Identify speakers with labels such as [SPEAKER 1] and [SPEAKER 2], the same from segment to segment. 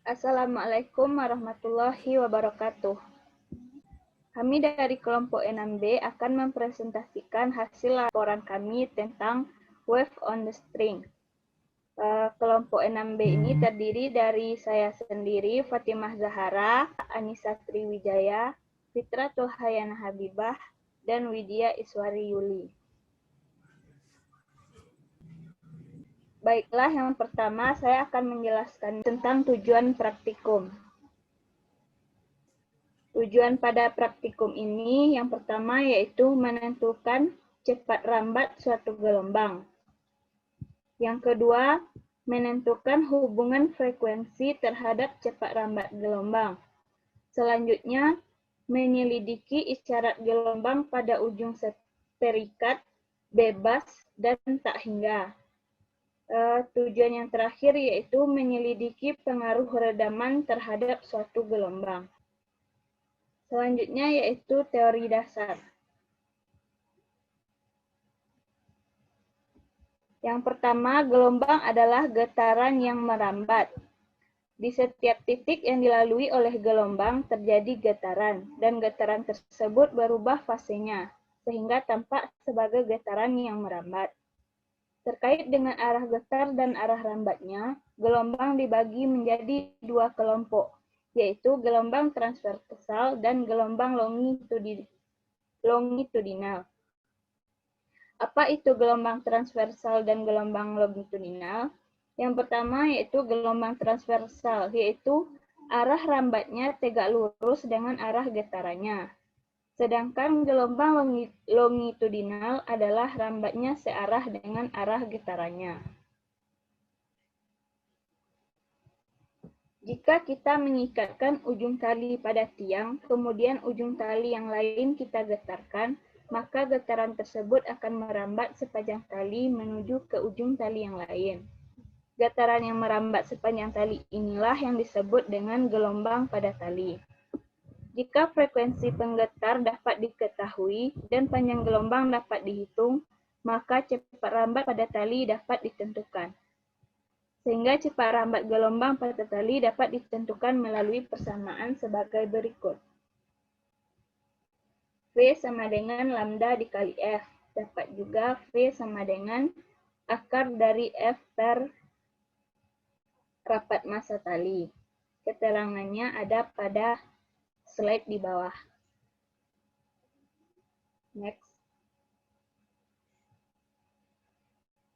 [SPEAKER 1] Assalamualaikum warahmatullahi wabarakatuh. Kami dari kelompok 6B akan mempresentasikan hasil laporan kami tentang Wave on the String. Kelompok 6B ini terdiri dari saya sendiri, Fatimah Zahara, Anissa Triwijaya, Fitratul Hayana Habibah, dan Widya Iswari Yuli. Baiklah, yang pertama saya akan menjelaskan tentang tujuan praktikum. Tujuan pada praktikum ini yang pertama yaitu menentukan cepat rambat suatu gelombang. Yang kedua, menentukan hubungan frekuensi terhadap cepat rambat gelombang. Selanjutnya, menyelidiki isyarat gelombang pada ujung terikat, bebas, dan tak hingga. Tujuan yang terakhir yaitu menyelidiki pengaruh redaman terhadap suatu gelombang. Selanjutnya yaitu teori dasar. Yang pertama, gelombang adalah getaran yang merambat. Di setiap titik yang dilalui oleh gelombang terjadi getaran, dan getaran tersebut berubah fasenya, sehingga tampak sebagai getaran yang merambat. Terkait dengan arah getar dan arah rambatnya, gelombang dibagi menjadi dua kelompok, yaitu gelombang transversal dan gelombang longitudinal. Apa itu gelombang transversal dan gelombang longitudinal? Yang pertama yaitu gelombang transversal, yaitu arah rambatnya tegak lurus dengan arah getarannya. Sedangkan gelombang longitudinal adalah rambatnya searah dengan arah getarannya. Jika kita mengikatkan ujung tali pada tiang, kemudian ujung tali yang lain kita getarkan, maka getaran tersebut akan merambat sepanjang tali menuju ke ujung tali yang lain. Getaran yang merambat sepanjang tali inilah yang disebut dengan gelombang pada tali. Jika frekuensi penggetar dapat diketahui dan panjang gelombang dapat dihitung, maka cepat rambat pada tali dapat ditentukan. Sehingga cepat rambat gelombang pada tali dapat ditentukan melalui persamaan sebagai berikut. V sama dengan lambda dikali F. Dapat juga V sama dengan akar dari F per rapat massa tali. Keterangannya ada pada slide di bawah. Next.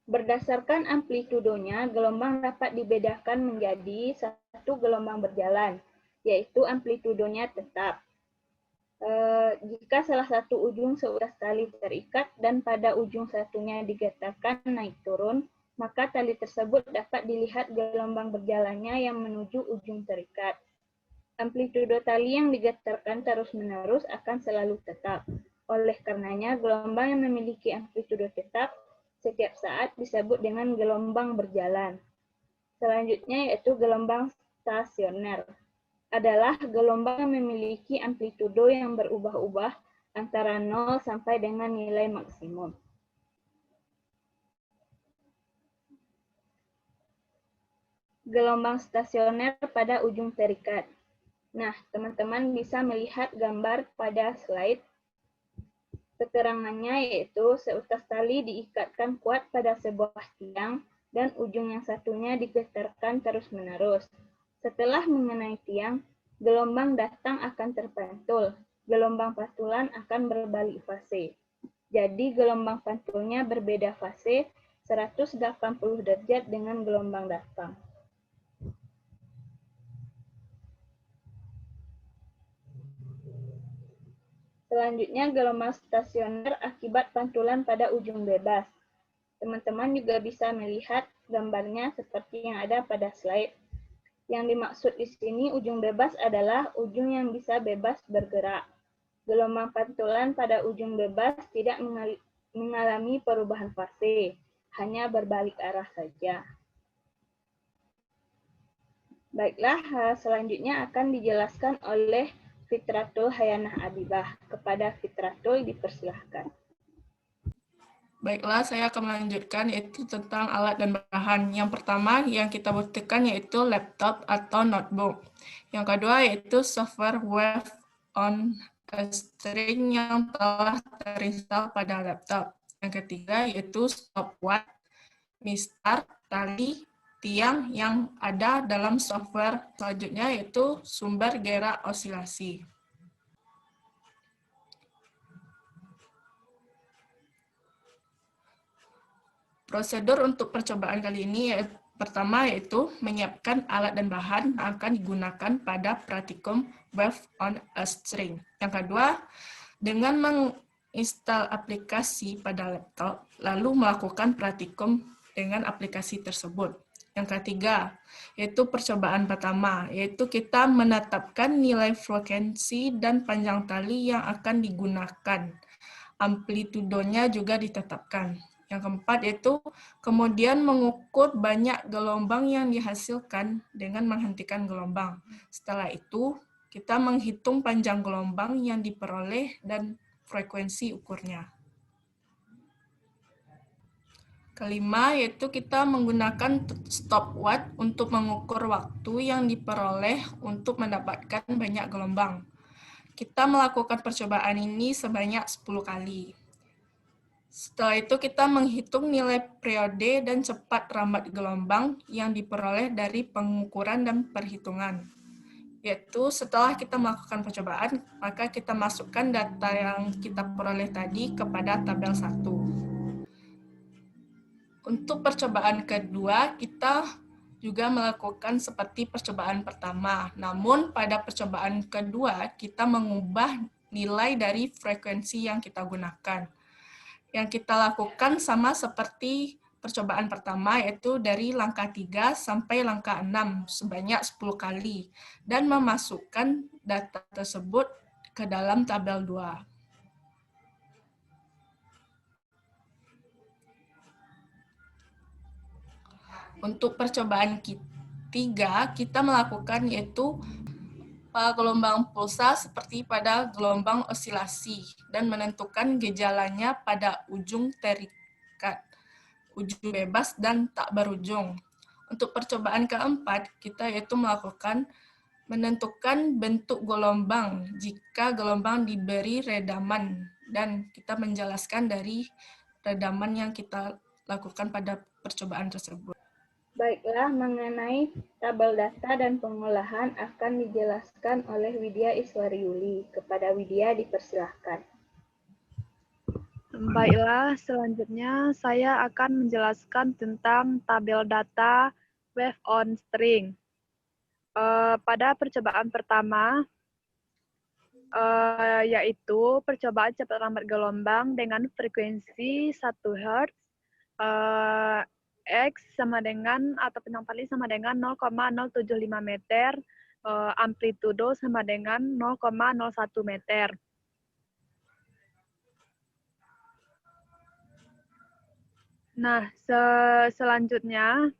[SPEAKER 1] Berdasarkan amplitudonya, gelombang dapat dibedakan menjadi satu gelombang berjalan, yaitu amplitudonya tetap. Jika salah satu ujung seutas tali terikat dan pada ujung satunya digetarkan naik turun, maka tali tersebut dapat dilihat gelombang berjalannya yang menuju ujung terikat. Amplitudo tali yang digetarkan terus-menerus akan selalu tetap. Oleh karenanya, gelombang yang memiliki amplitudo tetap setiap saat disebut dengan gelombang berjalan. Selanjutnya yaitu gelombang stasioner. Adalah gelombang yang memiliki amplitudo yang berubah-ubah antara 0 sampai dengan nilai maksimum. Gelombang stasioner pada ujung terikat. Nah, teman-teman bisa melihat gambar pada slide. Keterangannya yaitu seutas tali diikatkan kuat pada sebuah tiang dan ujung yang satunya digetarkan terus-menerus. Setelah mengenai tiang, gelombang datang akan terpantul. Gelombang pantulan akan berbalik fase. Jadi gelombang pantulnya berbeda fase 180 derajat dengan gelombang datang. Selanjutnya gelombang stasioner akibat pantulan pada ujung bebas. Teman-teman juga bisa melihat gambarnya seperti yang ada pada slide. Yang dimaksud di sini ujung bebas adalah ujung yang bisa bebas bergerak. Gelombang pantulan pada ujung bebas tidak mengalami perubahan fase, hanya berbalik arah saja. Baiklah, selanjutnya akan dijelaskan oleh Fitratul Hayana Habibah. Kepada Fitratul dipersilahkan.
[SPEAKER 2] Baiklah, saya akan melanjutkan yaitu tentang alat dan bahan. Yang pertama yang kita butuhkan yaitu laptop atau notebook. Yang kedua yaitu software web on a string yang telah terinstall pada laptop. Yang ketiga yaitu stopwatch, mistar, tali, tiang yang ada dalam software. Selanjutnya yaitu sumber gerak osilasi. Prosedur untuk percobaan kali ini pertama yaitu menyiapkan alat dan bahan yang akan digunakan pada praktikum web on a string. Yang kedua, dengan menginstal aplikasi pada laptop, lalu melakukan praktikum dengan aplikasi tersebut. Yang ketiga, yaitu percobaan pertama, yaitu kita menetapkan nilai frekuensi dan panjang tali yang akan digunakan. Amplitudonya juga ditetapkan. Yang keempat yaitu kemudian mengukur banyak gelombang yang dihasilkan dengan menghentikan gelombang. Setelah itu, kita menghitung panjang gelombang yang diperoleh dan frekuensi ukurnya. Kelima, yaitu kita menggunakan stopwatch untuk mengukur waktu yang diperoleh untuk mendapatkan banyak gelombang. Kita melakukan percobaan ini sebanyak 10 kali. Setelah itu kita menghitung nilai periode dan cepat rambat gelombang yang diperoleh dari pengukuran dan perhitungan. Yaitu setelah kita melakukan percobaan, maka kita masukkan data yang kita peroleh tadi kepada tabel 1. Untuk percobaan kedua, kita juga melakukan seperti percobaan pertama. Namun pada percobaan kedua, kita mengubah nilai dari frekuensi yang kita gunakan. Yang kita lakukan sama seperti percobaan pertama, yaitu dari langkah 3 sampai langkah 6 sebanyak 10 kali, dan memasukkan data tersebut ke dalam tabel 2. Untuk percobaan ketiga, kita melakukan yaitu gelombang pulsa seperti pada gelombang osilasi dan menentukan gejalanya pada ujung terikat, ujung bebas dan tak berujung. Untuk percobaan keempat, kita yaitu menentukan bentuk gelombang jika gelombang diberi redaman, dan kita menjelaskan dari redaman yang kita lakukan pada percobaan tersebut.
[SPEAKER 1] Baiklah, mengenai tabel data dan pengolahan akan dijelaskan oleh Widya Iswaryuli. Kepada Widya dipersilahkan.
[SPEAKER 3] Baiklah, selanjutnya saya akan menjelaskan tentang tabel data wave on string. Pada percobaan pertama, yaitu percobaan cepat lambat gelombang dengan frekuensi 1 Hz, X sama dengan atau panjang tali sama dengan 0,075 meter, amplitudo sama dengan 0,01 meter. Nah, selanjutnya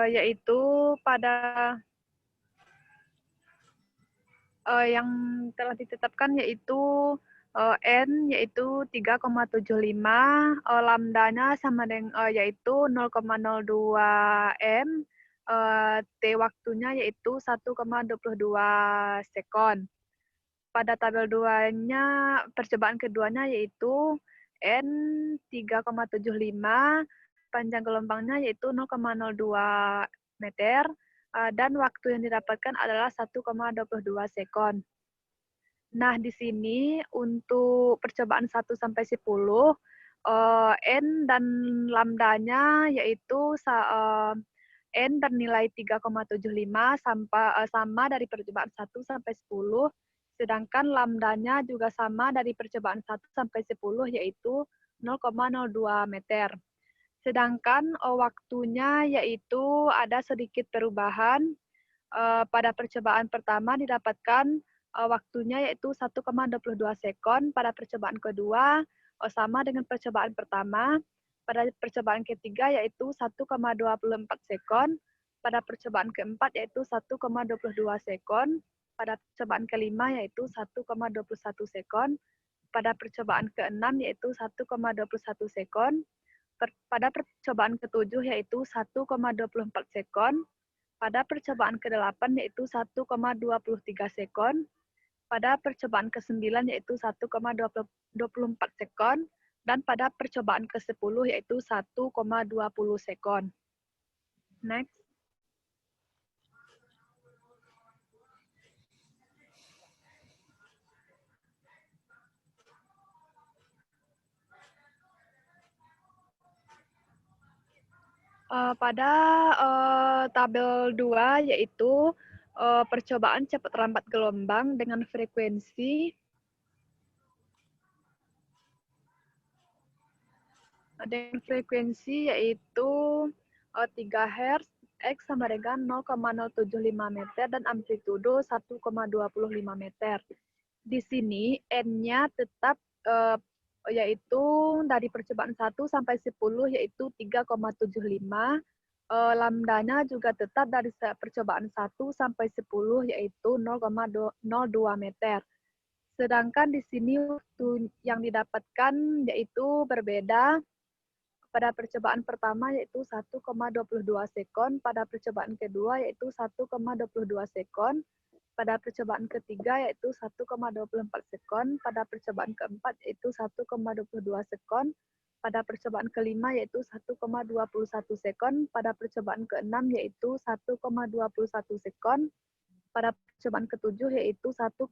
[SPEAKER 3] yaitu pada yang telah ditetapkan yaitu N yaitu 3,75, lambdanya sama dengan yaitu 0,02 M, T waktunya yaitu 1,22 sekon. Pada tabel 2-nya, percobaan keduanya yaitu N 3,75, panjang gelombangnya yaitu 0,02 meter, dan waktu yang didapatkan adalah 1,22 sekon. Nah, di sini untuk percobaan 1 sampai 10, N dan lambdanya yaitu N bernilai 3,75 sama dari percobaan 1 sampai 10, sedangkan lambdanya juga sama dari percobaan 1 sampai 10 yaitu 0,02 meter. Sedangkan waktunya yaitu ada sedikit perubahan. Pada percobaan pertama didapatkan waktunya yaitu 1,22 sekon, pada percobaan kedua sama dengan percobaan pertama, pada percobaan ketiga yaitu 1,24 sekon, pada percobaan keempat yaitu 1,22 sekon, pada percobaan kelima yaitu 1,21 sekon, pada percobaan ke-6 yaitu 1,21 sekon, pada percobaan ke-7 yaitu 1,24 sekon, pada percobaan ke-8 yaitu 1,23 sekon, pada percobaan ke-9 yaitu 1,24 sekon, dan pada percobaan ke-10 yaitu 1,20 sekon. Next. Pada tabel 2 yaitu percobaan cepat lambat gelombang dengan frekuensi yaitu 3 Hz, X sama dengan 0,075 meter dan amplitudo 1,25 meter. Di sini N-nya tetap yaitu dari percobaan 1 sampai 10 yaitu 3,75. Lambdanya juga tetap dari percobaan 1 sampai 10 yaitu 0,02 meter. Sedangkan di sini waktu yang didapatkan yaitu berbeda. Pada percobaan pertama yaitu 1,22 sekon, pada percobaan kedua yaitu 1,22 sekon, pada percobaan ketiga yaitu 1,24 sekon, pada percobaan keempat yaitu 1,22 sekon, pada percobaan kelima yaitu 1,21 sekon, pada percobaan keenam yaitu 1,21 sekon, pada percobaan ketujuh yaitu 1,24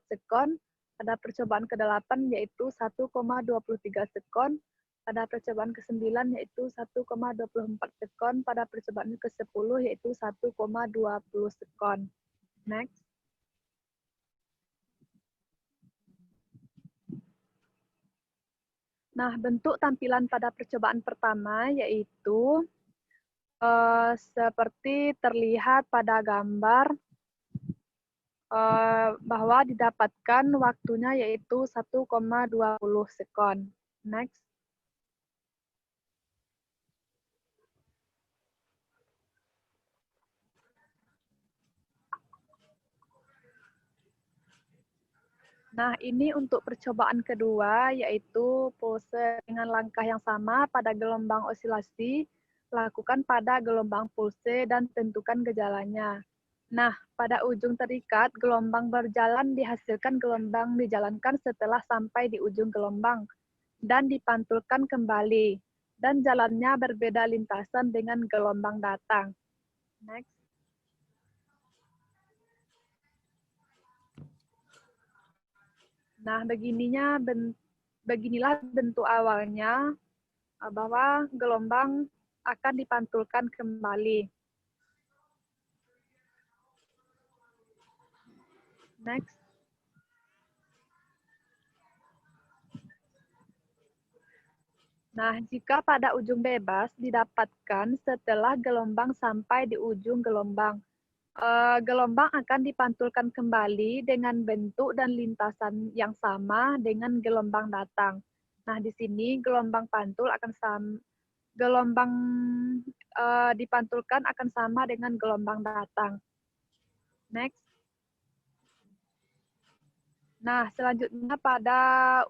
[SPEAKER 3] sekon, pada percobaan ke-8 yaitu 1,23 sekon, pada percobaan ke-9 yaitu 1,24 sekon, pada percobaan ke-10 yaitu 1,20 sekon. Next. Nah, bentuk tampilan pada percobaan pertama yaitu seperti terlihat pada gambar bahwa didapatkan waktunya yaitu 1,20 sekon. Next. Nah, ini untuk percobaan kedua, yaitu pose dengan langkah yang sama pada gelombang osilasi, lakukan pada gelombang pulse dan tentukan gejalanya. Nah, pada ujung terikat, gelombang berjalan dihasilkan gelombang dijalankan setelah sampai di ujung gelombang, dan dipantulkan kembali, dan jalannya berbeda lintasan dengan gelombang datang. Next. Nah, beginilah bentuk awalnya bahwa gelombang akan dipantulkan kembali. Next. Nah, jika pada ujung bebas didapatkan setelah gelombang sampai di ujung gelombang, gelombang akan dipantulkan kembali dengan bentuk dan lintasan yang sama dengan gelombang datang. Nah, di sini gelombang pantul akan gelombang dipantulkan akan sama dengan gelombang datang. Next. Nah, selanjutnya pada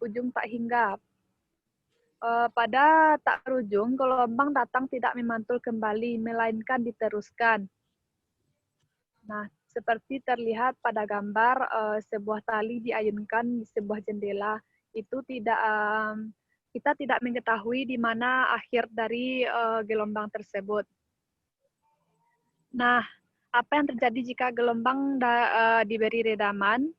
[SPEAKER 3] ujung tak hinggap. Pada tak berujung, gelombang datang tidak memantul kembali, melainkan diteruskan. Nah, seperti terlihat pada gambar sebuah tali diayunkan di sebuah jendela, itu kita tidak mengetahui di mana akhir dari gelombang tersebut. Nah, apa yang terjadi jika gelombang diberi redaman?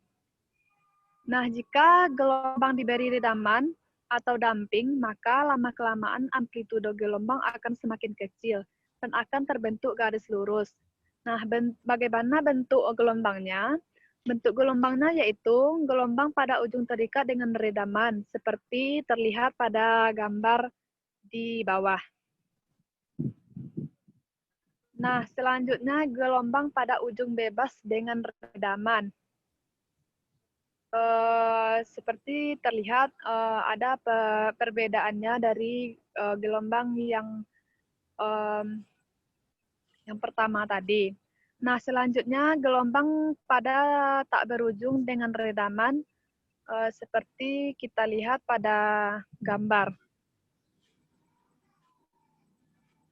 [SPEAKER 3] Nah, jika gelombang diberi redaman atau damping, maka lama-kelamaan amplitudo gelombang akan semakin kecil dan akan terbentuk garis lurus. Nah, bagaimana bentuk gelombangnya? Bentuk gelombangnya yaitu gelombang pada ujung terikat dengan redaman, seperti terlihat pada gambar di bawah. Nah, selanjutnya gelombang pada ujung bebas dengan redaman. Seperti terlihat ada perbedaannya dari gelombang yang pertama tadi. Nah, selanjutnya gelombang pada tak berujung dengan redaman seperti kita lihat pada gambar.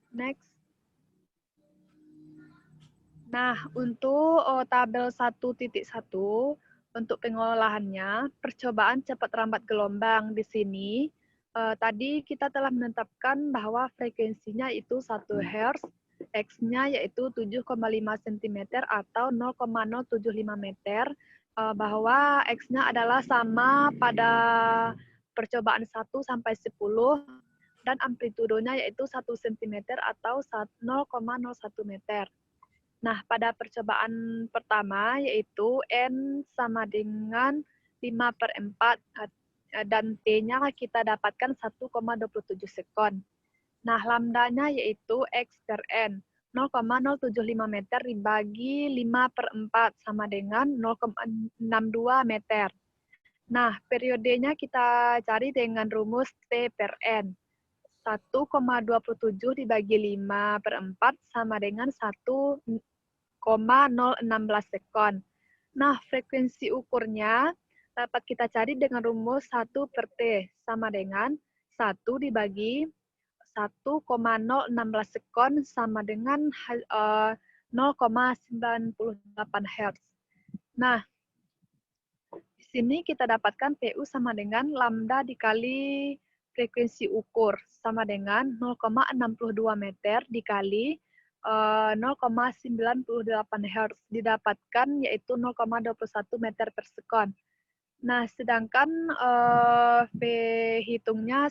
[SPEAKER 3] Next. Nah, untuk tabel 1.1 untuk pengolahannya, percobaan cepat rambat gelombang di sini tadi kita telah menetapkan bahwa frekuensinya itu 1 Hz, X-nya yaitu 7,5 cm atau 0,075 meter, bahwa X-nya adalah sama pada percobaan 1 sampai 10, dan amplitudonya yaitu 1 cm atau 0,01 meter. Nah, pada percobaan pertama yaitu N sama dengan 5/4 dan T-nya kita dapatkan 1,27 sekon. Nah, lambdanya yaitu X per N, 0,075 meter dibagi 5/4 sama dengan 0,62 meter. Nah, periodenya kita cari dengan rumus T per N. 1,27 dibagi 5/4 sama dengan 1,016 sekon. Nah, frekuensi ukurnya dapat kita cari dengan rumus 1 per T sama dengan 1 dibagi 1,016 sekon sama dengan 0,98 Hz. Nah, di sini kita dapatkan PU sama dengan lambda dikali frekuensi ukur sama dengan 0,62 meter dikali 0,98 Hz didapatkan yaitu 0,21 meter per sekon. Nah, sedangkan V hitungnya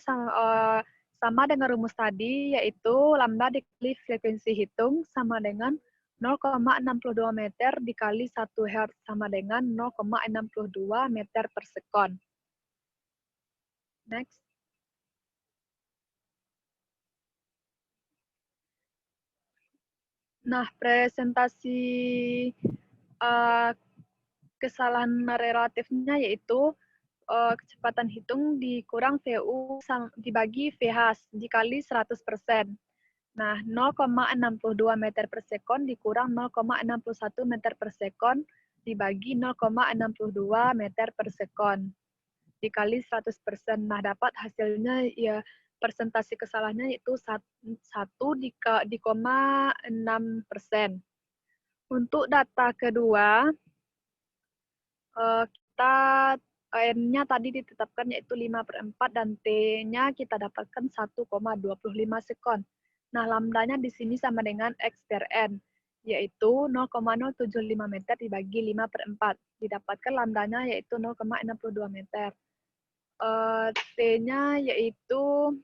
[SPEAKER 3] sama dengan rumus tadi, yaitu lambda dikali frekuensi hitung sama dengan 0,62 meter dikali 1 Hz sama dengan 0,62 meter per sekon. Next. Nah, presentasi kesalahan relatifnya yaitu kecepatan hitung dikurang VU dibagi VH dikali 100%. Nah, 0,62 meter per sekon dikurang 0,61 meter per sekon dibagi 0,62 meter per sekon dikali 100%. Nah, dapat hasilnya ya persentase kesalahannya itu 1,6%. Untuk data kedua, kita N-nya tadi ditetapkan yaitu 5/4 dan T-nya kita dapatkan 1,25 sekon. Nah, lambdanya di sini sama dengan X per N, yaitu 0,075 meter dibagi 5/4. Didapatkan lambdanya yaitu 0,62 meter. T-nya yaitu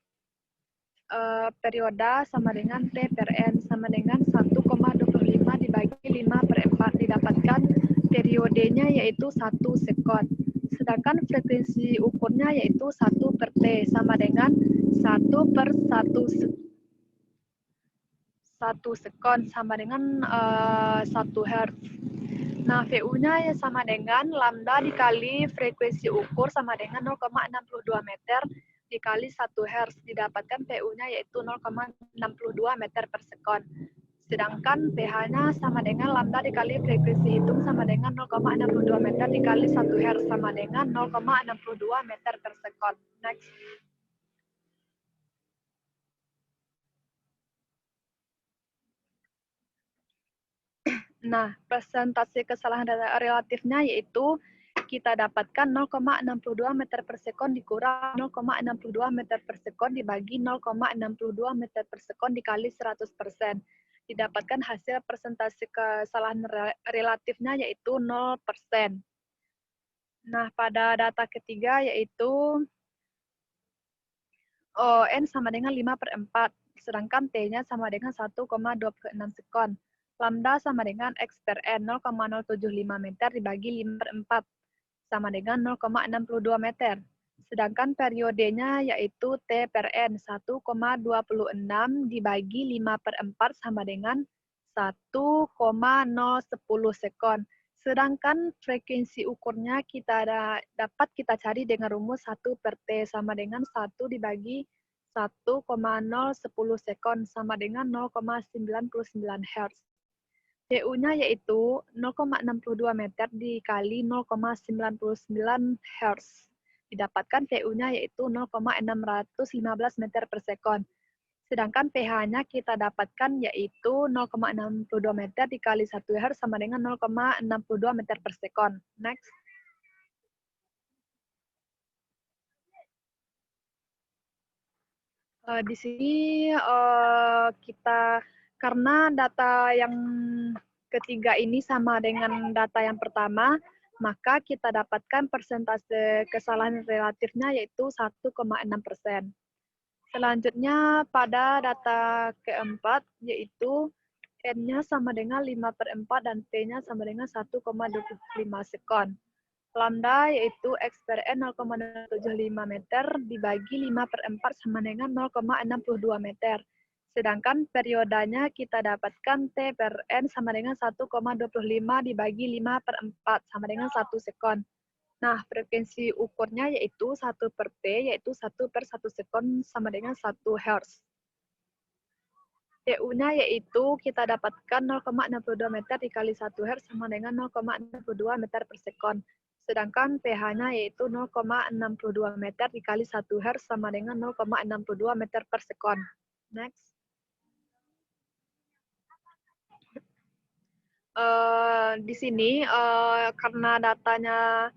[SPEAKER 3] perioda sama dengan T per N sama dengan 1,25 dibagi 5/4. Didapatkan periodenya yaitu 1 sekon. Sedangkan frekuensi ukurnya yaitu 1 per T sama dengan 1 per 1 sekon sama dengan 1 Hz. Nah, VU-nya sama dengan lambda dikali frekuensi ukur sama dengan 0,62 meter dikali 1 Hz. Didapatkan PU-nya yaitu 0,62 meter per sekon. Sedangkan pH-nya sama dengan lambda dikali frekuensi hitung sama dengan 0,62 meter dikali 1 Hz sama dengan 0,62 meter per sekon. Next. Nah, persentase kesalahan relatifnya yaitu kita dapatkan 0,62 meter per sekon dikurang 0,62 meter per sekon dibagi 0,62 meter per sekon dikali 100%. Didapatkan hasil persentase kesalahan relatifnya yaitu 0%. Nah, pada data ketiga yaitu N sama dengan 5/4, sedangkan T-nya sama dengan 1,26 sekon. Lambda sama dengan X per N 0,075 meter dibagi 5/4 sama dengan 0,62 meter. Sedangkan periodenya yaitu T per N 1,26 dibagi 5/4 sama dengan 1,010 sekon. Sedangkan frekuensi ukurnya dapat kita cari dengan rumus 1 per T sama dengan 1 dibagi 1,010 sekon sama dengan 0,99 Hz. PU-nya yaitu 0,62 meter dikali 0,99 Hz. Didapatkan PU-nya yaitu 0,615 meter per sekon. Sedangkan pH-nya kita dapatkan yaitu 0,62 meter dikali 1 Hz sama dengan 0,62 meter per sekon. Next. Di sini kita, karena data yang ketiga ini sama dengan data yang pertama, maka kita dapatkan persentase kesalahan relatifnya yaitu 1,6%. Selanjutnya pada data keempat yaitu N-nya sama dengan 5/4 dan T-nya sama dengan 1,25 sekon. Lambda yaitu X per N 0,75 meter dibagi 5/4 sama dengan 0,62 meter. Sedangkan periodanya kita dapatkan T per N sama dengan 1,25 dibagi 5/4 sama dengan 1 sekon. Nah, frekuensi ukurnya yaitu 1 per T, yaitu 1 per 1 sekon sama dengan 1 Hz. PU-nya yaitu kita dapatkan 0,62 meter dikali 1 Hz sama dengan 0,62 meter per sekon. Sedangkan pH-nya yaitu 0,62 meter dikali 1 Hz sama dengan 0,62 meter per sekon. Next. Di sini karena datanya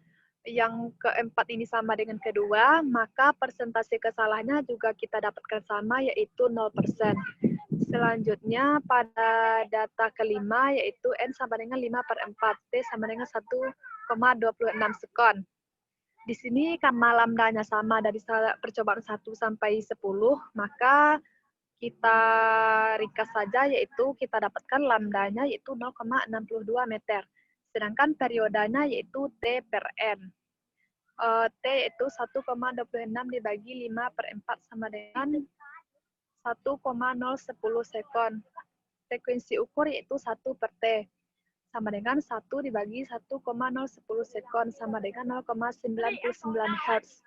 [SPEAKER 3] yang keempat ini sama dengan kedua, maka persentase kesalahannya juga kita dapatkan sama yaitu 0%. Selanjutnya pada data kelima yaitu N sama dengan 5/4, T sama dengan 1,26 sekon. Di sini karena lambdanya sama dari percobaan 1 sampai 10, maka kita ringkas saja yaitu kita dapatkan lambdanya yaitu 0,62 meter. Sedangkan periodanya yaitu T per N. T itu 1,26 dibagi 5/4 sama dengan 1,010 sekon. Frekuensi ukur yaitu 1 per T sama dengan 1 dibagi 1,010 sekon sama dengan 0,99 Hz.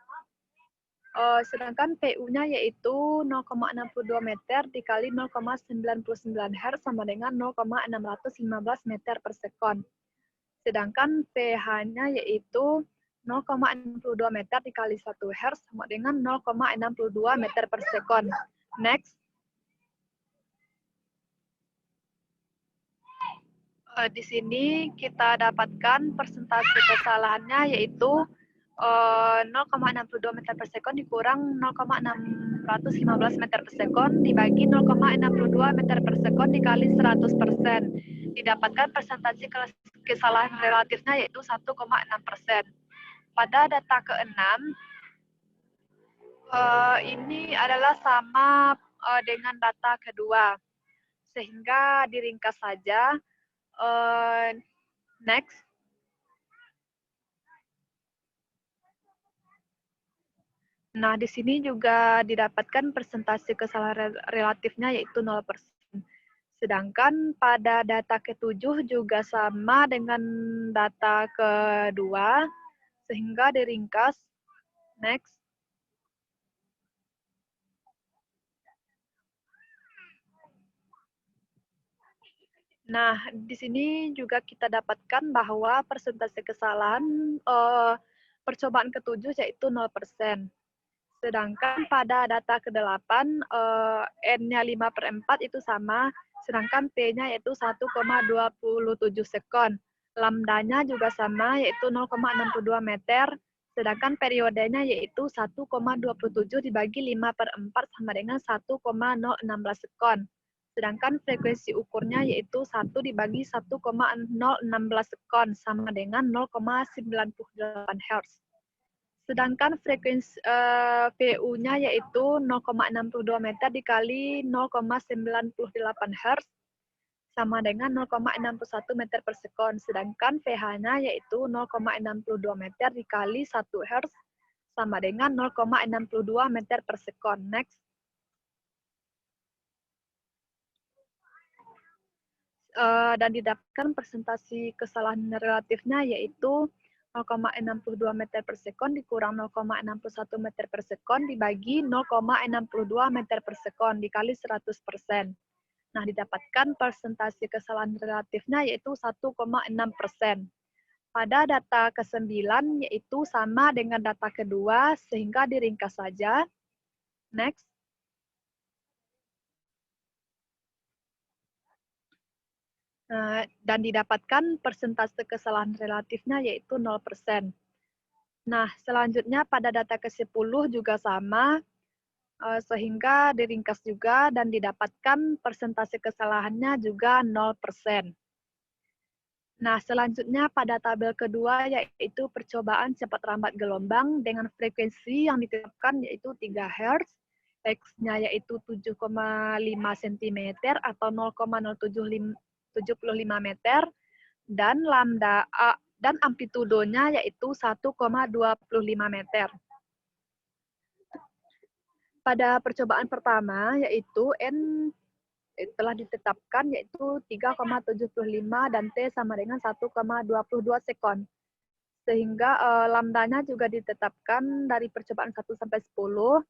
[SPEAKER 3] Sedangkan PU-nya yaitu 0,62 meter dikali 0,99 Hz sama dengan 0,615 meter per sekon. Sedangkan pH-nya yaitu 0,62 meter dikali 1 Hz sama dengan 0,62 meter per sekon. Next. Di sini kita dapatkan persentase kesalahannya yaitu 0,62 meter per sekon dikurang 0,615 meter per sekon dibagi 0,62 meter per sekon dikali 100%. Didapatkan persentase kesalahan relatifnya yaitu 1,6%. Pada data ke-6, ini adalah sama dengan data kedua, sehingga diringkas saja. Next. Nah, di sini juga didapatkan persentase kesalahan relatifnya yaitu 0%. Sedangkan pada data ke-7 juga sama dengan data kedua, sehingga diringkas. Next. Nah, di sini juga kita dapatkan bahwa persentase kesalahan percobaan ke-7 yaitu 0%. Sedangkan pada data ke-8, N-nya 5/4 itu sama, sedangkan T-nya yaitu 1,27 sekon. Lambdanya juga sama, yaitu 0,62 meter, sedangkan periodenya yaitu 1,27 dibagi 5/4 sama dengan 1,016 sekon. Sedangkan frekuensi ukurnya yaitu 1 dibagi 1,016 sekon sama dengan 0,98 Hz. Sedangkan frekuensi PU-nya yaitu 0,62 meter dikali 0,98 Hz sama dengan 0,61 meter per sekon. Sedangkan pH-nya yaitu 0,62 meter dikali 1 Hz sama dengan 0,62 meter per sekon. Next. Dan didapatkan persentase kesalahan relatifnya yaitu 0,62 meter per sekon dikurang 0,61 meter per sekon dibagi 0,62 meter per sekon dikali 100%. Nah, didapatkan persentase kesalahan relatifnya yaitu 1,6%. Pada data ke-9 yaitu sama dengan data kedua sehingga diringkas saja. Next. Dan didapatkan persentase kesalahan relatifnya yaitu 0%. Nah, selanjutnya pada data ke-10 juga sama, sehingga diringkas juga dan didapatkan persentase kesalahannya juga 0%. Nah, selanjutnya pada tabel kedua yaitu percobaan cepat rambat gelombang dengan frekuensi yang ditetapkan yaitu 3 Hz, X-nya yaitu 7,5 cm atau 0,075 meter, dan lambda A dan amplitudonya yaitu 1,25 meter. Pada percobaan pertama yaitu N telah ditetapkan yaitu 3,75 dan T sama dengan 1,22 sekon. Sehingga lambdanya juga ditetapkan dari percobaan 1 sampai 10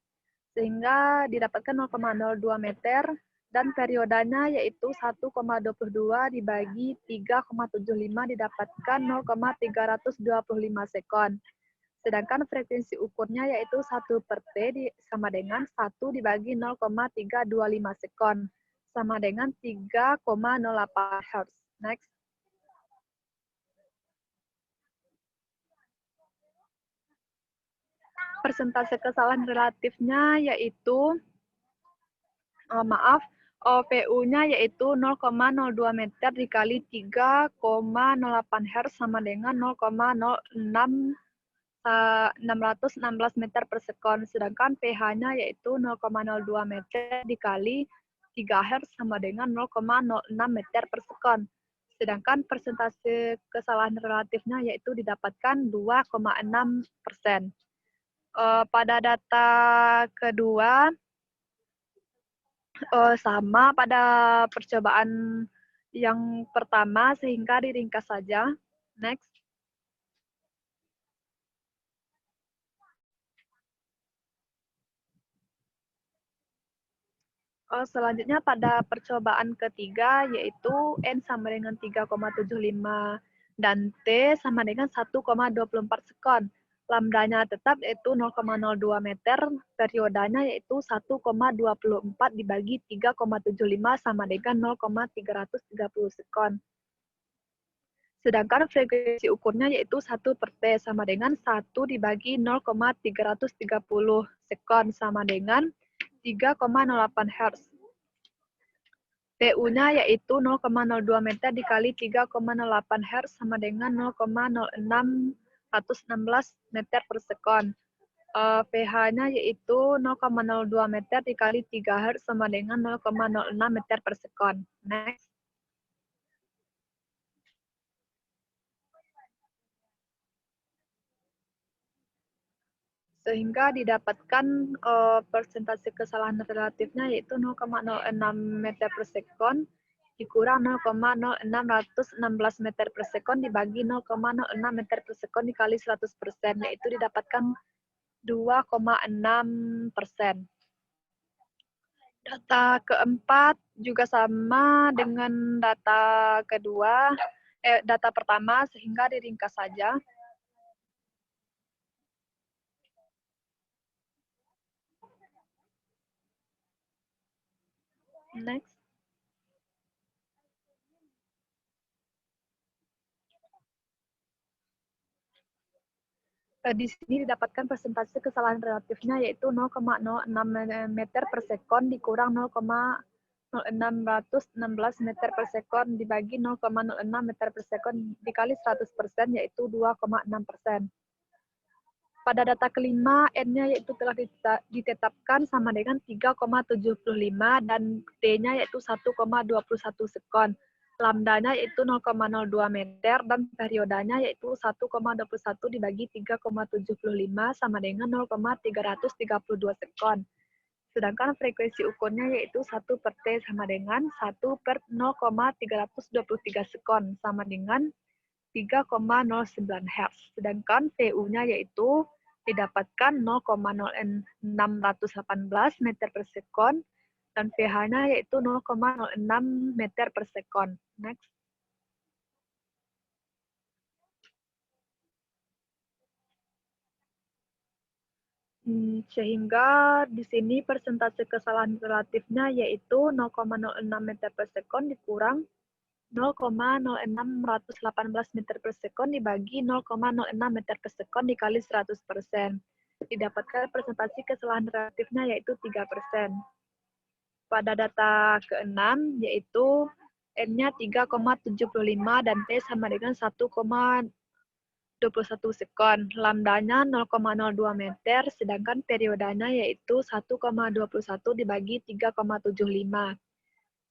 [SPEAKER 3] sehingga didapatkan 0,02 meter dan periodanya yaitu 1,22 dibagi 3,75 didapatkan 0,325 sekon. Sedangkan frekuensi ukurnya yaitu 1/T sama dengan 1 dibagi 0,325 sekon, sama dengan 3,08 Hz. Next. Persentase kesalahan relatifnya yaitu, OPU-nya yaitu 0,02 meter dikali 3,08 Hz sama dengan 0,0616 meter per sekon. Sedangkan pH-nya yaitu 0,02 meter dikali 3 Hz sama dengan 0,06 meter per sekon. Sedangkan persentase kesalahan relatifnya yaitu didapatkan 2,6%. Pada data kedua, sama pada percobaan yang pertama sehingga diringkas saja. Next. Selanjutnya pada percobaan ketiga yaitu N sama dengan 3,75 dan T sama dengan 1,24 sekon. Lambdanya tetap yaitu 0,02 meter, periodanya yaitu 1,24 dibagi 3,75 sama dengan 0,330 sekon. Sedangkan frekuensi ukurnya yaitu 1/T sama dengan 1 dibagi 0,330 sekon sama dengan 3,08 Hz. PU-nya yaitu 0,02 meter dikali 3,08 Hz sama dengan 0,0616 meter per sekon. pH-nya yaitu 0,02 meter dikali 3 Hz sama dengan 0,06 meter per sekon. Next. Sehingga didapatkan persentase kesalahan relatifnya yaitu 0,06 meter per sekon dikurang 0,0616 meter per sekon dibagi 0,06 meter per sekon dikali 100%, yaitu didapatkan 2,6%. Data keempat juga sama dengan data kedua, data pertama sehingga diringkas saja. Next. Di sini didapatkan persentase kesalahan relatifnya yaitu 0,06 meter per sekon dikurang 0,0616 meter per sekon dibagi 0,06 meter per sekon dikali 100%, yaitu 2,6%. Pada data kelima, N-nya yaitu telah ditetapkan sama dengan 3,75 dan T-nya yaitu 1,21 sekon. Lambdanya yaitu 0,02 meter dan periodanya yaitu 1,21 dibagi 3,75 sama dengan 0,332 sekon. Sedangkan frekuensi ukurnya yaitu 1/T sama dengan 1/0,323 sekon sama dengan 3,09 Hz. Sedangkan PU-nya yaitu didapatkan 0,0618 meter per sekon dan pH-nya yaitu 0,06 meter per sekon. Next. Sehingga di sini persentase kesalahan relatifnya yaitu 0,06 meter per sekon dikurang 0,0618 meter per sekon dibagi 0,06 meter per sekon dikali 100%. Didapatkan persentase kesalahan relatifnya yaitu 3%. Pada data ke-6 yaitu N-nya 3,75 dan T sama dengan 1,21 sekon. Lambdanya 0,02 meter, sedangkan periodanya yaitu 1,21 dibagi 3,75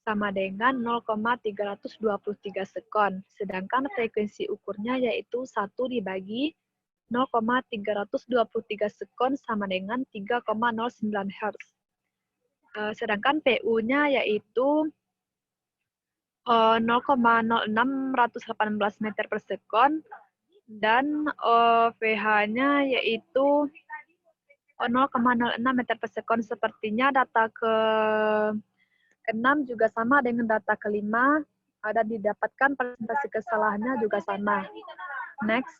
[SPEAKER 3] sama dengan 0,323 sekon. Sedangkan frekuensi ukurnya yaitu 1 dibagi 0,323 sekon sama dengan 3,09 Hz. Sedangkan PU-nya yaitu 0,0618 meter per sekon dan pH-nya yaitu 0,06 meter per sekon. Sepertinya data ke-6 juga sama dengan data ke-5 dan didapatkan persentase kesalahannya juga sama. Next.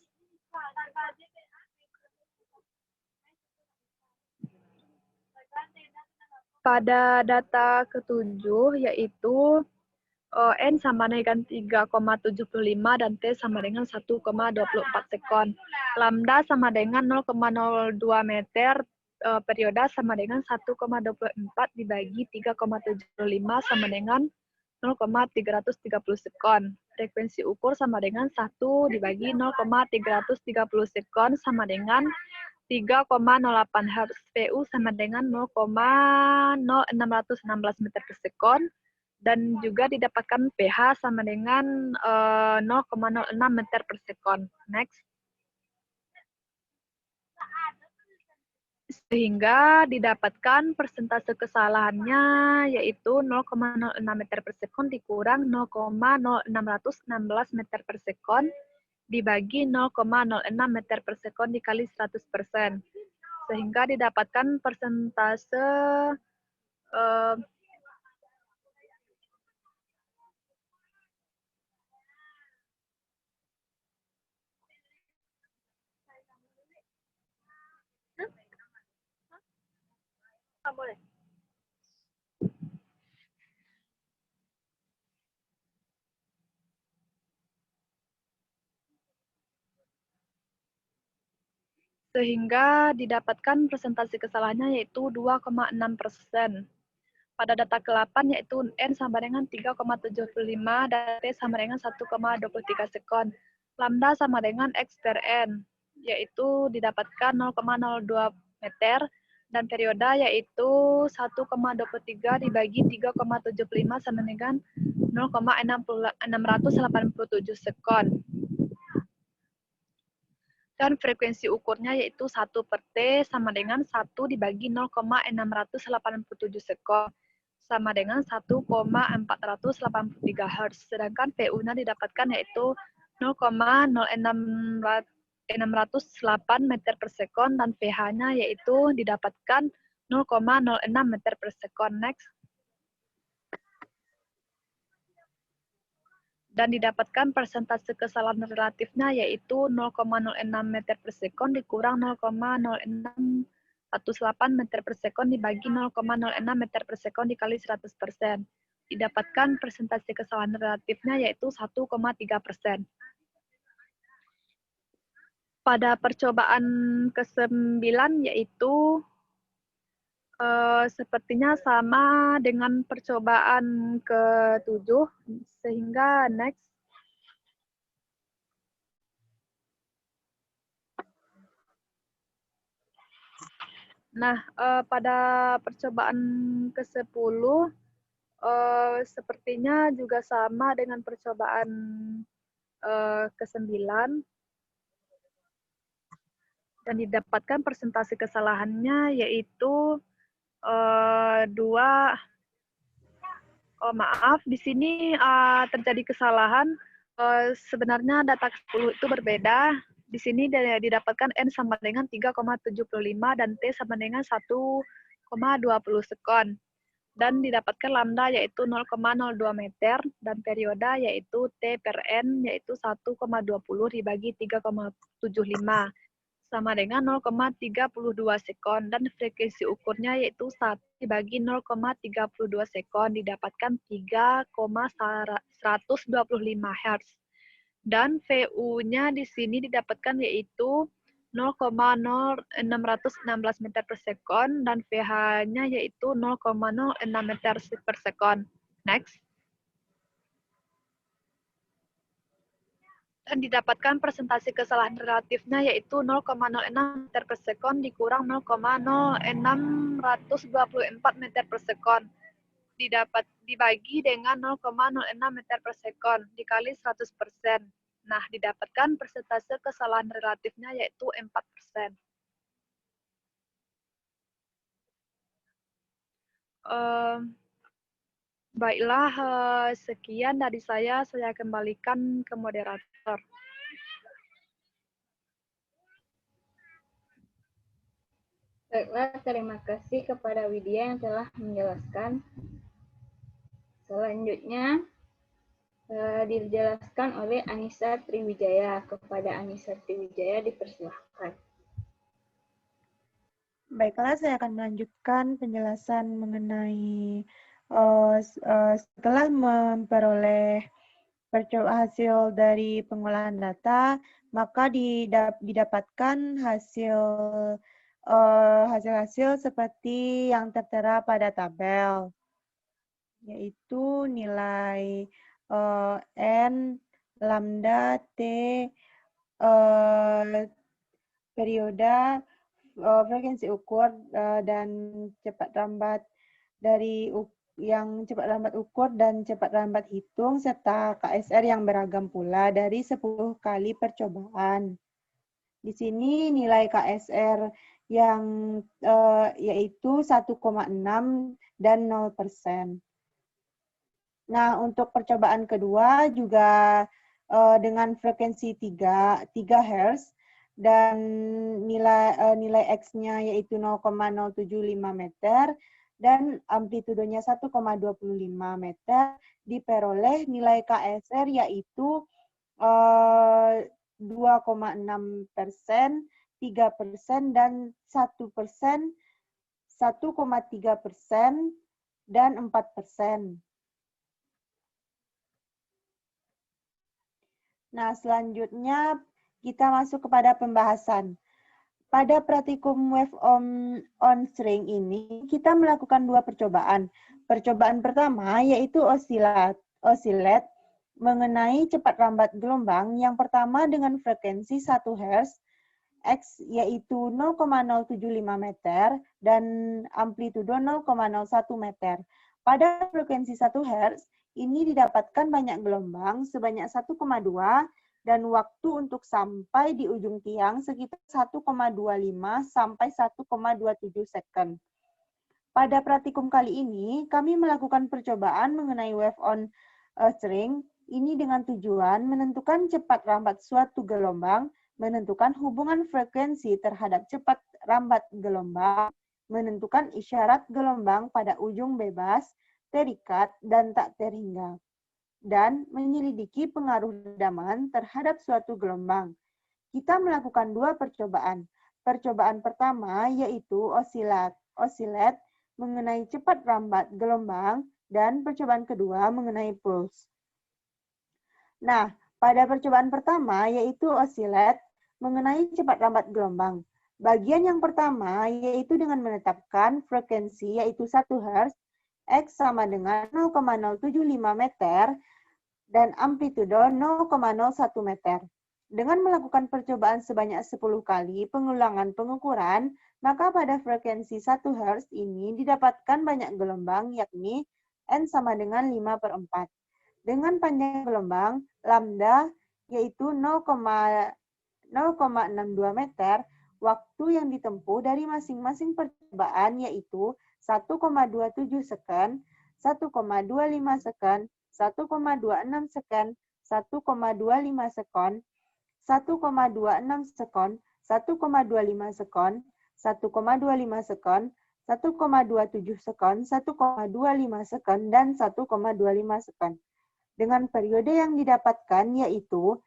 [SPEAKER 3] Pada data ke-7 yaitu N sama dengan 3,75 dan T sama dengan 1,24 sekon. Lambda sama dengan 0,02 meter, periode sama dengan 1,24 dibagi 3,75 sama dengan 0,330 sekon. Frekuensi ukur sama dengan 1 dibagi 0,330 sekon sama dengan 3,08 Hz. PU sama dengan 0,0616 meter per sekon. Dan juga didapatkan pH sama dengan 0,06 meter per sekon. Next. Sehingga didapatkan persentase kesalahannya yaitu 0,06 meter per sekon dikurang 0,0616 meter per sekon dibagi 0,06 meter per sekon dikali 100%. Sehingga didapatkan persentase boleh. Sehingga didapatkan persentase kesalahannya yaitu 2,6%. Pada data ke-8 yaitu N sama dengan 3,75 dan T sama dengan 1,23 sekon. Lambda sama dengan X per N, yaitu didapatkan 0,02 meter, dan periode yaitu 1,23 dibagi 3,75 sama dengan 0,687 sekon. Dan frekuensi ukurnya yaitu 1 per T sama dengan 1 dibagi 0,687 sekon sama dengan 1,483 Hz. Sedangkan PU-nya didapatkan yaitu 0,0608 meter per sekon dan pH-nya yaitu didapatkan 0,06 meter per sekon. Next. Dan didapatkan persentase kesalahan relatifnya yaitu 0,06 meter per sekon dikurang 0,0618 meter per sekon dibagi 0,06 meter per sekon dikali 100%. Didapatkan persentase kesalahan relatifnya yaitu 1,3%. Pada percobaan ke-9 yaitu sepertinya sama dengan percobaan ke-7, sehingga next. Nah, pada percobaan ke-10, sepertinya juga sama dengan percobaan ke-9, dan didapatkan persentase kesalahannya yaitu maaf, di sini terjadi kesalahan. Sebenarnya data 10 itu berbeda. Di sini didapatkan N sama dengan 3,75 dan T sama dengan 1,20 sekon. dan didapatkan lambda yaitu 0,02 meter dan perioda yaitu T per N yaitu 1,20 dibagi 3,75 sama dengan 0,32 sekon dan frekuensi ukurnya yaitu 1 dibagi 0,32 sekon didapatkan 3,125 Hz. Dan VU-nya di sini didapatkan yaitu 0,0616 meter per sekon dan VH-nya yaitu 0,06 meter per sekon. Next. Dan didapatkan persentase kesalahan relatifnya yaitu 0,06 meter per sekon dikurang 0,0624 meter per sekon dibagi dengan 0,06 meter per sekon dikali 100%. Nah, didapatkan persentase kesalahan relatifnya yaitu 4%. Baiklah, sekian dari saya kembalikan ke moderator.
[SPEAKER 1] Baiklah, terima kasih kepada Widya yang telah menjelaskan. Selanjutnya dijelaskan oleh Anissa Triwijaya. Kepada Anissa Triwijaya dipersilahkan.
[SPEAKER 4] Baiklah, saya akan melanjutkan penjelasan mengenai setelah memperoleh hasil dari pengolahan data, maka didapatkan hasil-hasil seperti yang tertera pada tabel, yaitu nilai N, lambda, T, perioda, frekuensi ukur, dan cepat lambat dari yang cepat lambat ukur dan cepat lambat hitung, serta KSR yang beragam pula dari 10 kali percobaan. Di sini nilai KSR yang yaitu 1,6 dan 0%. Nah, untuk percobaan kedua juga dengan frekuensi 3 Hz dan nilai X-nya yaitu 0,075 meter dan amplitudenya 1,25 meter, diperoleh nilai KSR yaitu 2,6%, 3%, dan 1%, 1,3%, dan 4%. Nah, selanjutnya kita masuk kepada pembahasan. Pada praktikum wave on string ini, kita melakukan dua percobaan. Percobaan pertama yaitu oscillate mengenai cepat lambat gelombang yang pertama dengan frekuensi 1 Hz, X yaitu 0,075 meter, dan amplitudo 0,01 meter. Pada frekuensi 1 Hz, ini didapatkan banyak gelombang sebanyak 1,2 dan waktu untuk sampai di ujung tiang sekitar 1,25 sampai 1,27 second. Pada praktikum kali ini, kami melakukan percobaan mengenai wave on string ini dengan tujuan menentukan cepat lambat suatu gelombang, menentukan hubungan frekuensi terhadap cepat lambat gelombang, menentukan isyarat gelombang pada ujung bebas, terikat, dan tak terhingga, dan menyelidiki pengaruh redaman terhadap suatu gelombang. Kita melakukan dua percobaan. Percobaan pertama yaitu oscillate mengenai cepat lambat gelombang, dan percobaan kedua mengenai pulse. Nah, pada percobaan pertama yaitu oscillate mengenai cepat lambat gelombang. Bagian yang pertama yaitu dengan menetapkan frekuensi yaitu 1 Hz, X sama dengan 0,075 meter, dan amplitudo 0,01 meter. Dengan melakukan percobaan sebanyak 10 kali pengulangan pengukuran, maka pada frekuensi 1 Hz ini didapatkan banyak gelombang, yakni N sama dengan 5/4. Dengan panjang gelombang, lambda, yaitu 0,62 meter, waktu yang ditempuh dari masing-masing percobaan yaitu 1,27 second, 1,25 second, 1,26 second, 1,25 second, 1,26 second, 1,25 second, 1,25 second, 1,27 sekon, 1,25 sekon, dan 1,25 sekon. Dengan periode yang didapatkan yaitu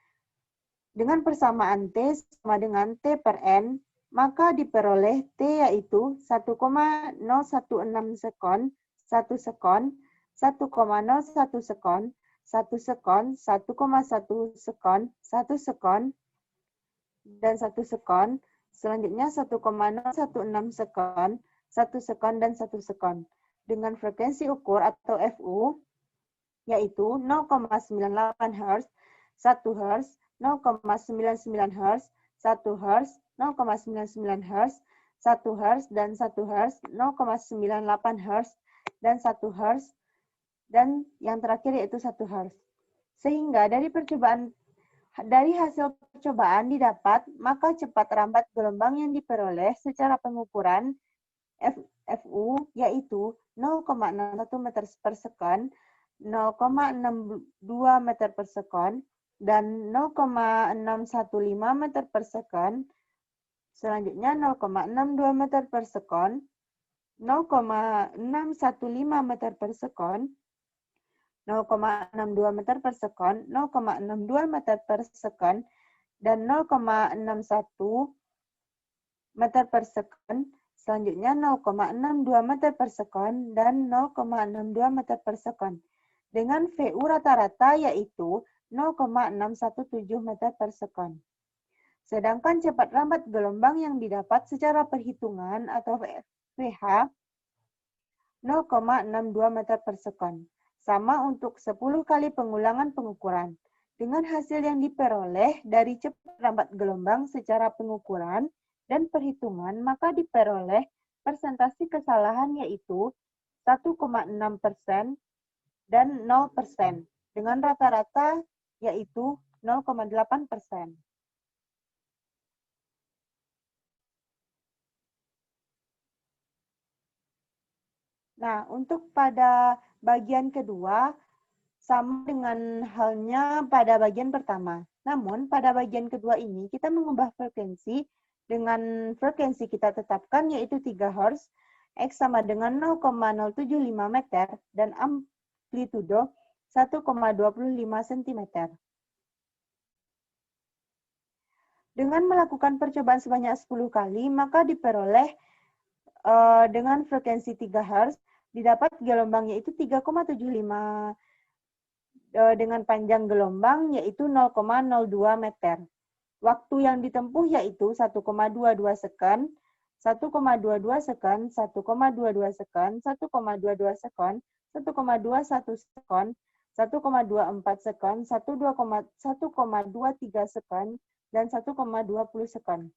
[SPEAKER 4] dengan persamaan T sama dengan T per N, maka diperoleh T yaitu 1,016 sekon, 1 sekon, 1,01 sekon, 1 sekon, 1,1 sekon, 1 sekon, dan 1 sekon. Selanjutnya 1,016 sekon, 1 sekon, dan 1 sekon. Dengan frekuensi ukur atau FU, yaitu 0,98 Hz, 1 Hz, 0,99 Hz, 1 Hz, 0,99 Hz, 1 Hz, dan 1 Hz, 0,98 Hz, dan 1 Hz, dan yang terakhir yaitu 1 Hz. Sehingga dari hasil percobaan didapat, maka cepat rambat gelombang yang diperoleh secara pengukuran FU yaitu 0,61 meter per sekon, 0,62 meter per sekon, dan 0,615 meter per sekon. Selanjutnya 0,62 meter per sekon, 0,615 meter per sekon, 0,62 meter per sekon, 0,62 meter per sekon, dan 0,61 meter per sekon. Selanjutnya 0,62 meter per sekon dan 0,62 meter per sekon. Dengan VU rata-rata yaitu 0,617 meter per sekon. Sedangkan cepat rambat gelombang yang didapat secara perhitungan atau VH 0,62 meter per sekon. Sama untuk 10 kali pengulangan pengukuran. Dengan hasil yang diperoleh dari cepat rambat gelombang secara pengukuran dan perhitungan, maka diperoleh persentase kesalahan yaitu 1,6% dan 0%, dengan rata-rata yaitu 0,8%. Nah, untuk pada bagian kedua, sama dengan halnya pada bagian pertama. Namun, pada bagian kedua ini, kita mengubah frekuensi dengan frekuensi kita tetapkan, yaitu 3 Hz, X sama dengan 0,075 meter, dan amplitudo 1,25 cm. Dengan melakukan percobaan sebanyak 10 kali, maka diperoleh dengan frekuensi 3 Hz, didapat gelombang yaitu 3,75 dengan panjang gelombang yaitu 0,02 meter. Waktu yang ditempuh yaitu 1,22 sekon, 1,22 sekon, 1,22 sekon, 1,22 sekon, 1,21 sekon, 1,24 sekon, 1,23 sekon, dan 1,20 sekon.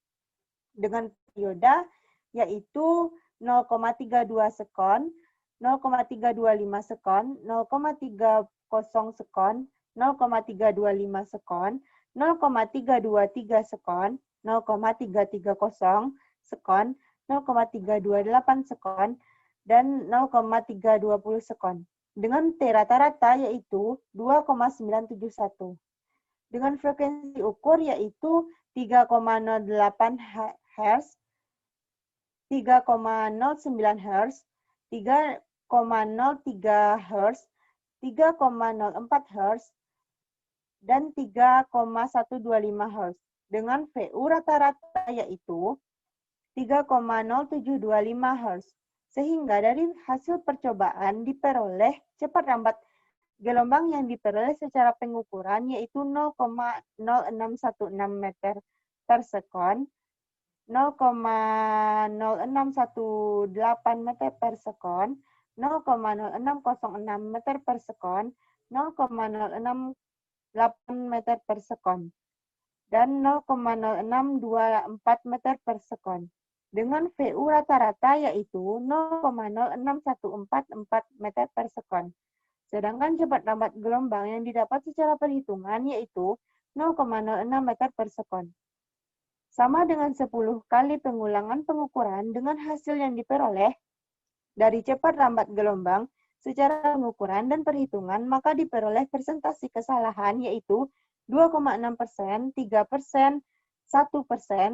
[SPEAKER 4] Dengan periode yaitu 0,32 sekon, 0,325 sekon, 0,30 sekon, 0,325 sekon, 0,323 sekon, 0,330 sekon, 0,328 sekon, dan 0,320 sekon. Dengan T rata-rata yaitu 2,971. Dengan frekuensi ukur yaitu 3,08 Hz, 3,09 Hz, 3,03 Hz, 3,04 Hz, dan 3,125 Hz. Dengan VU rata-rata yaitu 3,0725 Hz. Sehingga dari hasil percobaan diperoleh cepat rambat gelombang yang diperoleh secara pengukuran yaitu 0,0616 meter per sekon, 0,0618 meter per sekon, 0,0606 meter per sekon, 0,068 meter per sekon, dan 0,0624 meter per sekon. Dengan VU rata-rata yaitu 0,06144 meter per sekon. Sedangkan cepat rambat gelombang yang didapat secara perhitungan yaitu 0,06 meter per sekon. Sama dengan 10 kali pengulangan pengukuran dengan hasil yang diperoleh dari cepat rambat gelombang secara pengukuran dan perhitungan, maka diperoleh persentase kesalahan yaitu 2,6%, 3%, 1%,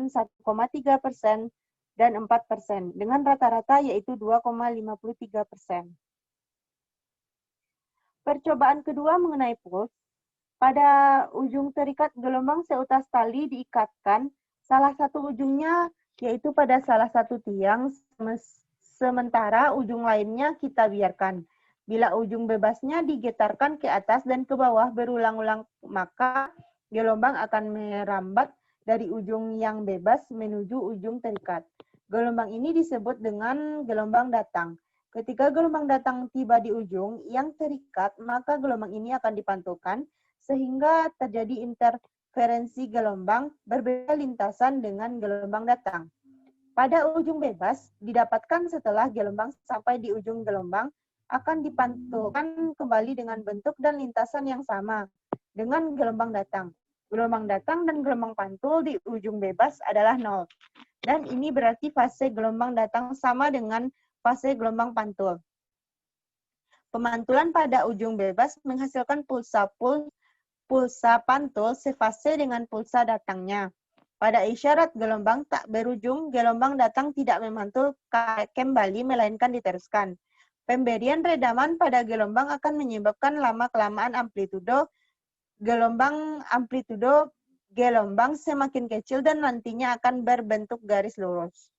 [SPEAKER 4] 1,3%, dan 4%, dengan rata-rata yaitu 2,53%. Percobaan kedua mengenai pulse. Pada ujung terikat gelombang seutas tali diikatkan salah satu ujungnya yaitu pada salah satu tiang, sementara ujung lainnya kita biarkan. Bila ujung bebasnya digetarkan ke atas dan ke bawah berulang-ulang, maka gelombang akan merambat dari ujung yang bebas menuju ujung terikat. Gelombang ini disebut dengan gelombang datang. Ketika gelombang datang tiba di ujung yang terikat, maka gelombang ini akan dipantulkan sehingga terjadi interferensi gelombang berbeda lintasan dengan gelombang datang. Pada ujung bebas didapatkan setelah gelombang sampai di ujung gelombang akan dipantulkan kembali dengan bentuk dan lintasan yang sama dengan gelombang datang. Gelombang datang dan gelombang pantul di ujung bebas adalah 0. Dan ini berarti fase gelombang datang sama dengan fase gelombang pantul. Pemantulan pada ujung bebas menghasilkan pulsa pantul sefase dengan pulsa datangnya. Pada isyarat gelombang tak berujung, gelombang datang tidak memantul kembali melainkan diteruskan. Pemberian redaman pada gelombang akan menyebabkan lama-kelamaan amplitudo gelombang semakin kecil dan nantinya akan berbentuk garis lurus.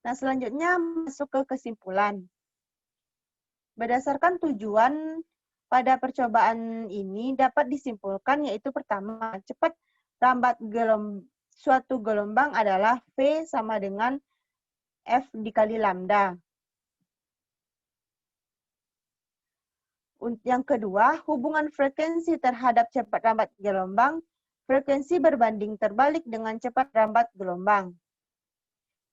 [SPEAKER 4] Nah, selanjutnya masuk ke kesimpulan. Berdasarkan tujuan pada percobaan ini dapat disimpulkan yaitu pertama, cepat rambat suatu gelombang adalah V sama dengan F dikali lambda. Yang kedua, hubungan frekuensi terhadap cepat rambat gelombang, frekuensi berbanding terbalik dengan cepat rambat gelombang.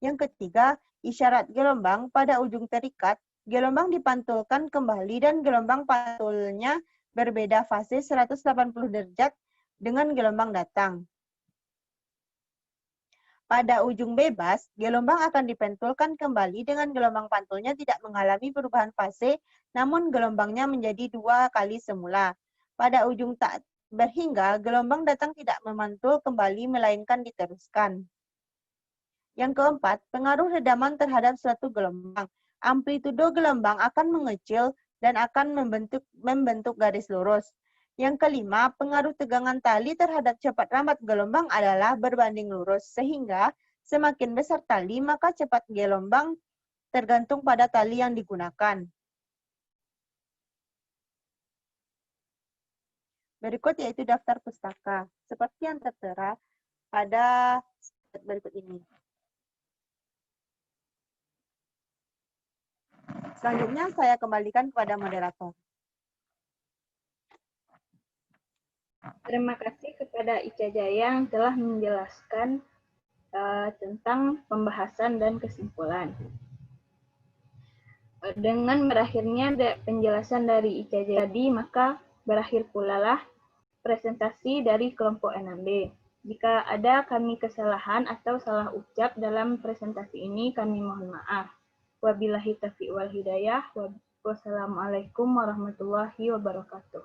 [SPEAKER 4] Yang ketiga, isyarat gelombang pada ujung terikat, gelombang dipantulkan kembali dan gelombang pantulnya berbeda fase 180 derajat dengan gelombang datang. Pada ujung bebas, gelombang akan dipantulkan kembali dengan gelombang pantulnya tidak mengalami perubahan fase, namun gelombangnya menjadi 2 kali semula. Pada ujung tak berhingga, gelombang datang tidak memantul kembali melainkan diteruskan. Yang keempat, pengaruh redaman terhadap suatu gelombang. Amplitudo gelombang akan mengecil dan akan membentuk garis lurus. Yang kelima, pengaruh tegangan tali terhadap cepat rambat gelombang adalah berbanding lurus, sehingga semakin besar tali, maka cepat gelombang tergantung pada tali yang digunakan. Berikut yaitu daftar pustaka, seperti yang tertera pada slide berikut ini. Selanjutnya saya kembalikan kepada moderator.
[SPEAKER 1] Terima kasih kepada Ica Jaya yang telah menjelaskan tentang pembahasan dan kesimpulan. Dengan berakhirnya penjelasan dari Ica Jaya tadi, maka berakhir pula lah presentasi dari kelompok 6B. Jika ada kami kesalahan atau salah ucap dalam presentasi ini, kami mohon maaf. Wabillahi taufiq wal hidayah. Wassalamualaikum warahmatullahi wabarakatuh.